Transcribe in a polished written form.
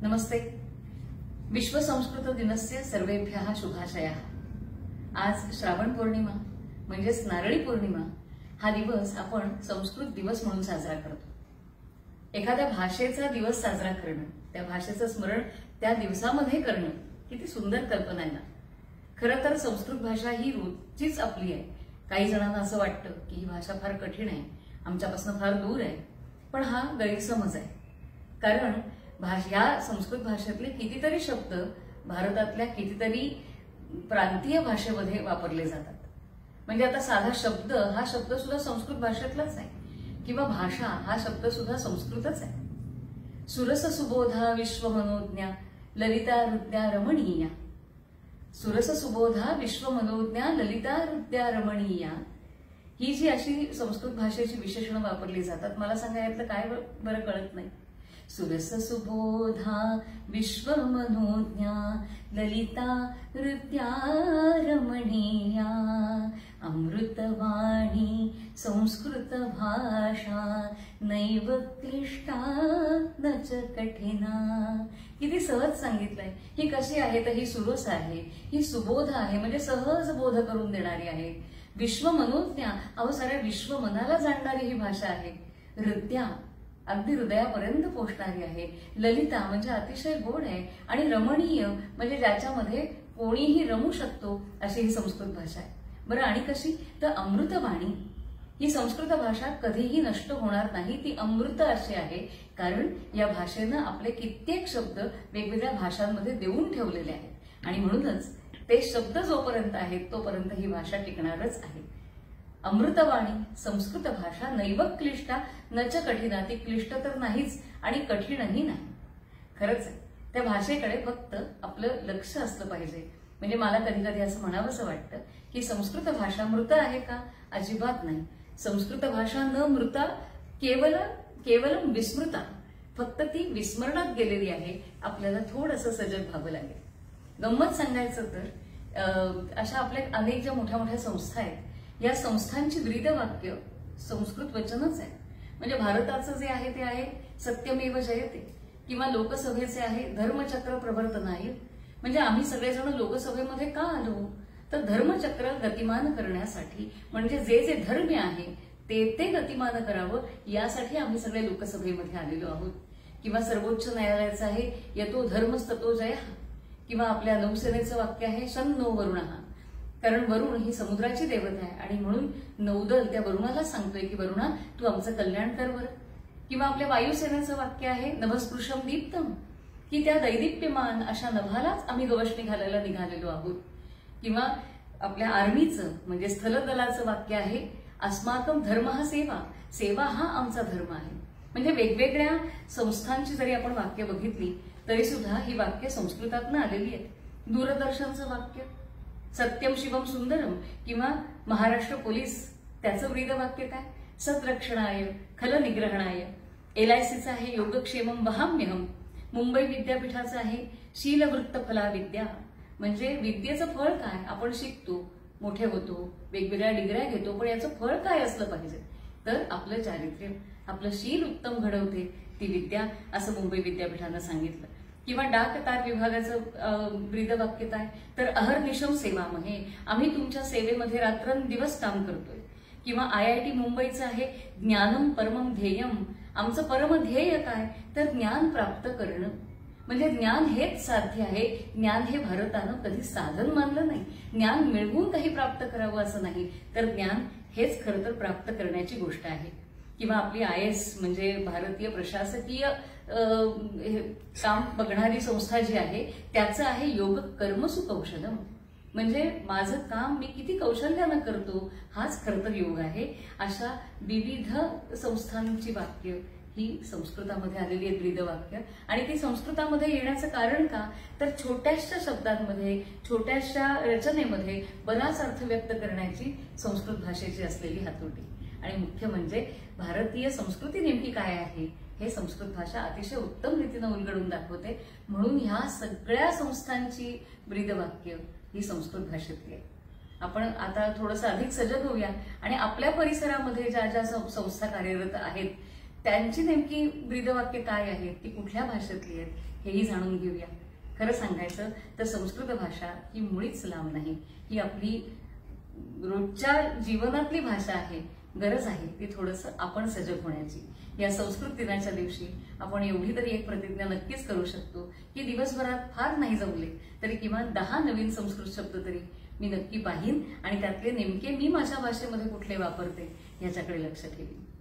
नमस्ते। विश्व संस्कृत दिनस्य सर्वेभ्यः शुभाशयाः। आज श्रावण पौर्णिमा म्हणजेच नारळी पौर्णिमा हा दिवस आपण संस्कृत दिवस म्हणून साजरा करतो। एखाद्या भाषेचा दिवस साजरा करणं, त्या भाषेचं स्मरण त्या दिवसामध्ये करणं किती सुंदर कल्पना आहे ना। खरं तर संस्कृत भाषा ही रोजचीच आपली आहे। काही जणांना असं वाटतं की ही भाषा फार कठीण आहे, आमच्यापासून फार दूर आहे, पण हा गैरसमज आहे। कारण या संस्कृत भाषेतले कितीतरी शब्द भारतातल्या कितीतरी प्रांतीय भाषेमध्ये वापरले जातात। म्हणजे आता साधा शब्द हा शब्द सुद्धा संस्कृत भाषेतलाच आहे किंवा भाषा हा शब्द सुद्धा संस्कृतच आहे। सुरस सुबोधा विश्वमनोज्ञा ललिता हृद्या रमणीया, सुरस सुबोधा विश्वमनोज्ञा ललिता हृद्या रमणीया ही जी अशी संस्कृत भाषेची विशेषणं वापरली जातात, मला सांगा यातलं काय बरं कळत नाही। सुरस सुबोधा विश्वमनोज्ञा ललिता हृद्या रमणीया, अमृतवाणी संस्कृत भाषा नैव क्लिष्टा न च कठिना। किती सहज सांगितलंय। ही कशी आहे तर ही सुरस आहे, ही सुबोध आहे म्हणजे सहज बोध करून देणारी आहे। विश्वमनोज्ञा अहो साऱ्या विश्व मनाला जाणणारी ही भाषा आहे। हृदया अगदी हृदयापर्यंत पोहोचणारी आहे। ललिता म्हणजे अतिशय गोड आहे आणि रमणीय म्हणजे ज्याच्यामध्ये कोणीही रमू शकतो अशी ही संस्कृत भाषा आहे। बरं आणि कशी तर अमृतवाणी ही संस्कृत भाषा कधीही नष्ट होणार नाही, ती अमृत अशी आहे। कारण या भाषेनं आपले कित्येक शब्द वेगवेगळ्या भाषांमध्ये देऊन ठेवलेले आहेत आणि म्हणूनच ते शब्द जोपर्यंत आहेत तोपर्यंत ही भाषा टिकणारच आहे। अमृतवाणी संस्कृत भाषा नैव क्लिष्टा न च कठिना, ती क्लिष्ट तर नाहीच आणि कठीणही नाही। खरंच आहे, त्या भाषेकडे फक्त आपलं लक्ष असलं पाहिजे। म्हणजे मला कधी कधी असं म्हणावंसं वाटतं की संस्कृत भाषा मृत आहे का? अजिबात नाही। संस्कृत भाषा न मृता केवलम विस्मृता, फक्त ती विस्मरणात गेलेली आहे। आपल्याला थोडंसं सजग व्हावं लागेल। गंमत सांगायचं तर अशा आपल्या अनेक ज्या मोठ्या मोठ्या संस्था आहेत, या संस्थांची ब्रीदवाक्य संस्कृत वचनच आहे। म्हणजे भारताचं जे आहे ते आहे सत्यमेव जयते, किंवा लोकसभेचे आहे धर्मचक्र प्रवर्तनाय। म्हणजे आम्ही सगळेजण लोकसभेमध्ये का आलो तर धर्मचक्र गतिमान करण्यासाठी, म्हणजे जे जे धर्म आहे ते गतिमान करावं यासाठी आम्ही सगळे लोकसभेमध्ये आलेलो आहोत। किंवा सर्वोच्च न्यायालयाचं आहे यतो धर्मस्ततो जयः, किंवा आपल्या नौसेनेचं वाक्य आहे शन्नो वरुणः, कारण वरुण ही समुद्राची देवता आहे आणि म्हणून नौदल त्या वरुणाला सांगतोय की वरुणा तू आमचं कल्याण कर वर। किंवा आपल्या वायुसेनेचं वाक्य आहे नभस्पृशम दीप्तम, की त्या दैदिप्यमान अशा नभालाच आम्ही गवसणी घालायला निघालेलो आहोत। किंवा आपल्या आर्मीचं म्हणजे स्थलदलाचं वाक्य आहे अस्माकम धर्म हा सेवा, सेवा हा आमचा धर्म आहे। म्हणजे वेगवेगळ्या संस्थांची जरी आपण वाक्य बघितली तरी सुद्धा ही वाक्य संस्कृतातून आलेली आहेत। दूरदर्शनचं वाक्य सत्यम शिवम सुंदरम, किंवा महाराष्ट्र पोलीस त्याचं ब्रीदवाक्य काय सतरक्षणाय खल निग्रहणाय। LICचं आहे योगक्षेमम वहाम्यहम। मुंबई विद्यापीठाचं आहे शीलवृत्त फला विद्या, म्हणजे विद्येचं फळ काय, आपण शिकतो मोठे होतो वेगवेगळ्या डिग्र्या घेतो, पण याचं फळ काय असलं पाहिजे तर आपलं चारित्र्य, आपलं शील उत्तम घडवते ती विद्या, असं मुंबई विद्यापीठानं सांगितलं। किंवा डाक तार विभागाचं ब्रीदवाक्य काय तर अहर्निशम सेवामहे, आम्ही तुमच्या सेवेमध्ये रात्रंदिवस काम करतोय। किंवा IIT मुंबईचं आहे ज्ञानम परमम ध्येयम, आमचं परम ध्येय काय तर ज्ञान प्राप्त करणं। म्हणजे ज्ञान हेच साध्य आहे। ज्ञान हे भारतानं कधी साधन मानलं नाही, ज्ञान मिळवून काही प्राप्त करावं असं नाही, तर ज्ञान हेच खरं तर प्राप्त करण्याची गोष्ट आहे। किंवा आपली IAS म्हणजे भारतीय प्रशासकीय काम बघणारी संस्था जी आहे त्याचं आहे योग कर्मसु कौशलम, म्हणजे माझं काम मी किती कौशल्यानं करतो हाच खरं तर योग आहे। अशा विविध संस्थांची वाक्य ही संस्कृतामध्ये आलेली आहेत ब्रीदवाक्य, आणि ती संस्कृतामध्ये येण्याचं कारण का तर छोट्याशा शब्दांमध्ये छोट्याशा रचनेमध्ये बराच अर्थ व्यक्त करण्याची संस्कृत भाषेची असलेली हातोटी। आणि मुख्य म्हणजे भारतीय संस्कृती नेमकी काय आहे हे संस्कृत भाषा अतिशय उत्तम रीतीने उलगडून दाखवते। म्हणून ह्या सगळ्या संस्थांची ब्रीदवाक्य ही संस्कृत भाषेतली आहे। आपण आता थोडंसं अधिक सजग होऊया आणि आपल्या परिसरामध्ये ज्या ज्या संस्था कार्यरत आहेत त्यांची नेमकी ब्रीदवाक्य काय आहेत, ती कुठल्या भाषेतली आहेत हेही जाणून घेऊया. खरं सांगायचं तर संस्कृत भाषा ही मुळीच लांब नाही. ही आपली रोजच्या जीवनातली भाषा आहे. गरज आहे ती थोडंसं आपण सजग होण्याची. या संस्कृत दिनाच्या दिवशी आपण एवढी तरी एक प्रतिज्ञा नक्कीच करू शकतो की दिवसभरात फार नाही जमले तरी किमान 10 नवीन संस्कृत शब्द तरी मी नक्की पाहीन आणि त्यातले नेमके मी माझ्या भाषेमध्ये कुठले वापरते याच्याकडे लक्ष ठेवीन.